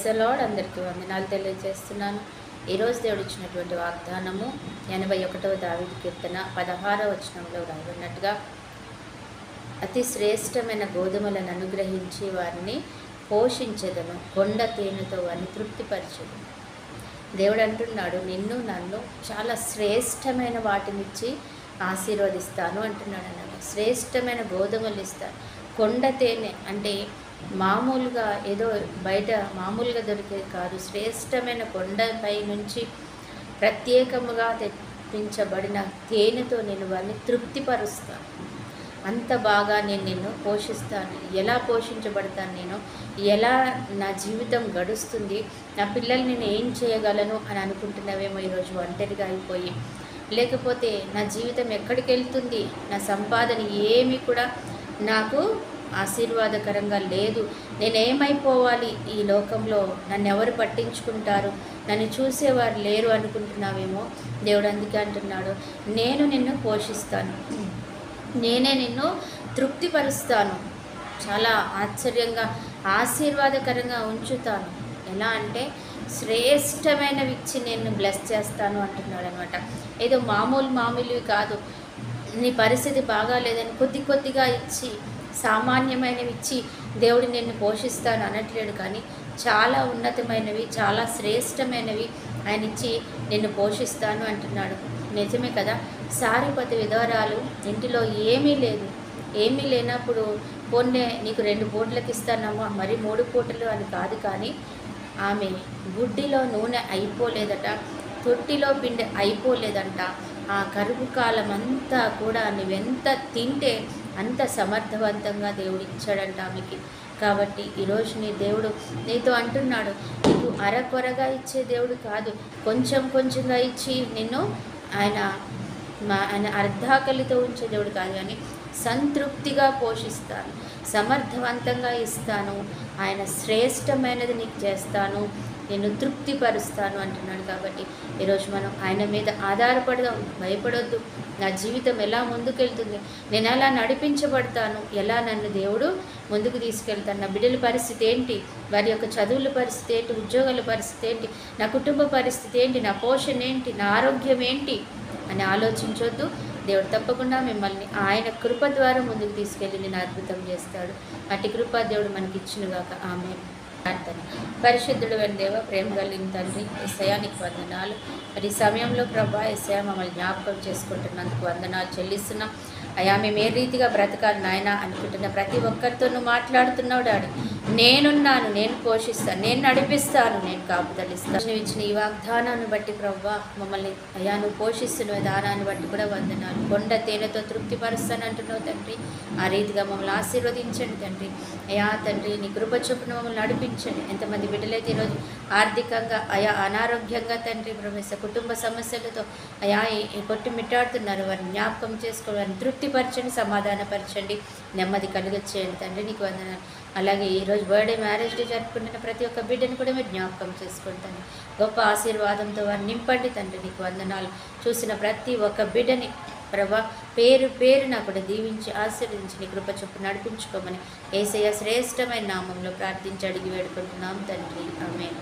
Praise the lord. అందరికీ వందనాలు తెలియజేస్తున్నాను. ఈరోజు దేవుడు ఇచ్చినటువంటి వాగ్దానము 81వ దావీదు కీర్తన 16వ వచనంలో రాయబడినట్టుగా, అతి శ్రేష్టమైన గోధుమలను అనుగ్రహించి వారిని పోషించెదను, కొండ తేనెతో వారిని తృప్తిపరచెదను. దేవుడు అంటున్నాడు, నిన్ను నన్ను చాలా శ్రేష్టమైన వాటినిచ్చి ఆశీర్వదిస్తాను అంటున్నాడు అన్నమాట. శ్రేష్టమైన గోధుమలు ఇస్తాను. కొండ తేనె అంటే మామూలుగా ఏదో బయట మామూలుగా దొరికేది కాదు. శ్రేష్టమైన కొండపై నుంచి ప్రత్యేకముగా తెప్పించబడిన తేనెతో నేను వారిని తృప్తిపరుస్తాను. అంత బాగా నేను నిన్ను పోషిస్తాను. ఎలా పోషించబడతాను, నేను ఎలా నా జీవితం గడుస్తుంది, నా పిల్లల్ని నేను ఏం చేయగలను అని అనుకుంటున్నావేమో ఈరోజు ఒంటరిగా అయిపోయి. లేకపోతే నా జీవితం ఎక్కడికి వెళ్తుంది, నా సంపాదన ఏమీ కూడా నాకు ఆశీర్వాదకరంగా లేదు, నేనేమైపోవాలి ఈ లోకంలో, నన్ను ఎవరు పట్టించుకుంటారు, నన్ను చూసేవారు లేరు అనుకుంటున్నావేమో. దేవుడు అందుకే అంటున్నాడు, నేను నిన్ను పోషిస్తాను, నేనే నిన్ను తృప్తిపరుస్తాను, చాలా ఆశ్చర్యంగా ఆశీర్వాదకరంగా ఉంచుతాను. ఎలా అంటే శ్రేష్టమైనవి ఇచ్చి నేను బ్లెస్ చేస్తాను అంటున్నాడు అనమాట. ఏదో మామూలువి కాదు. నీ పరిస్థితి బాగాలేదని కొద్దిగా ఇచ్చి, సామాన్యమైనవి ఇచ్చి దేవుడు నిన్ను పోషిస్తాను అనట్లేడు, కానీ చాలా ఉన్నతమైనవి, చాలా శ్రేష్టమైనవి ఆయన ఇచ్చి నిన్ను పోషిస్తాను అంటున్నాడు. నిజమే కదా. సారీపతి విధవరాలు ఇంటిలో ఏమీ లేనప్పుడు పొన్నే నీకు 2 పూటలకు ఇస్తానమ్మా, మరి 3 పూటలు అని కాదు, కానీ ఆమె గుడ్డిలో నూనె అయిపోలేదట, తొట్టిలో పిండి అయిపోలేదంట. ఆ కరువు కాలం అంతా కూడా నువ్వెంత తింటే అంత సమర్థవంతంగా దేవుడు ఇచ్చాడంట ఆమెకి. కాబట్టి ఈరోజు నీ దేవుడు నీతో అంటున్నాడు, నీకు అరకొరగా ఇచ్చే దేవుడు కాదు, కొంచెంగా ఇచ్చి నిన్ను ఆయన అర్ధాకలితో ఉంచే దేవుడు కాదు, కానీ సంతృప్తిగా పోషిస్తాను, సమర్థవంతంగా ఇస్తాను, ఆయన శ్రేష్టమైనది నీకు చేస్తాను, నేను తృప్తిపరుస్తాను అంటున్నాడు. కాబట్టి ఈరోజు మనం ఆయన మీద ఆధారపడదాం. భయపడొద్దు. నా జీవితం ఎలా ముందుకెళ్తుంది, నేను ఎలా నడిపించబడతాను, ఎలా నన్ను దేవుడు ముందుకు తీసుకెళ్తాను, నా బిడ్డల పరిస్థితి ఏంటి, వారి యొక్క చదువుల పరిస్థితి ఏంటి, ఉద్యోగాల పరిస్థితి ఏంటి, నా కుటుంబ పరిస్థితి ఏంటి, నా పోషణ ఏంటి, నా ఆరోగ్యం ఏంటి అని ఆలోచించొద్దు. దేవుడు తప్పకుండా మిమ్మల్ని ఆయన కృప ద్వారా ముందుకు తీసుకెళ్ళి నేను అద్భుతం చేస్తాడు. అట్టి కృప దేవుడు మనకి ఇచ్చినగాక. ఆమేన్. ప్రార్థన. పరిశుద్ధుడు అయిన దేవ, ప్రేమ కలిగిన తండ్రి, యేసయ్యా నీకు వందనాలు. మరి ఈ సమయంలో ప్రభా యేసయ్యా మమ్మల్ని జ్ఞాపకం చేసుకుంటున్నందుకు వందనాలు చెల్లిస్తున్నాం. అయ్యా మేము ఏ రీతిగా బ్రతకాలి నాయన అనుకుంటున్న ప్రతి ఒక్కరితో నువ్వు మాట్లాడుతున్నావు డాడీ. నేనున్నాను, నేను పోషిస్తాను, నేను నడిపిస్తాను, నేను కాపుదలిస్తాను. నువ్వు ఇచ్చిన ఈ వాగ్దానాన్ని బట్టి ప్రభా మమ్మల్ని అయ్యా నువ్వు పోషిస్తున్న విధానాన్ని బట్టి కూడా వందనాలు. కొండ తేనెతో తృప్తిపరుస్తాను అంటున్నావు తండ్రి. ఆ రీతిగా మమ్మల్ని ఆశీర్వదించండి తండ్రి. అయ్యా తండ్రి నీ కృప చొప్పున మమ్మల్ని నడిపించండి. ఎంతమంది బిడ్డలైతే ఈరోజు ఆర్థికంగా అయా అనారోగ్యంగా తండ్రి ప్రభు కుటుంబ సమస్యలతో అయా కొట్టుమిట్టాడుతున్నారు, వారిని జ్ఞాపకం చేసుకోవాలి, వారిని తృప్తిపరచండి, సమాధానపరచండి, నెమ్మది కలుగచేయండి తండ్రి. నీకు వందనాలు. అలాగే ఈరోజు బర్త్డే, మ్యారేజ్ డే జరుపుకుంటున్న ప్రతి ఒక్క బిడ్డని కూడా మీరు జ్ఞాపకం చేసుకోండి తండ్రి. గొప్ప ఆశీర్వాదంతో వారిని నింపండి తండ్రి. నీకు వందనాలు. చూసిన ప్రతి ఒక్క బిడ్డని ప్రభా పేరున కూడా దీవించి ఆశీర్వదించి నీ కృప చొప్పు నడిపించుకోమని యేసయ్య శ్రేష్టమైన నామంలో ప్రార్థించి అడిగి వేడుకుంటున్నాం తండ్రి. ఆమేన్.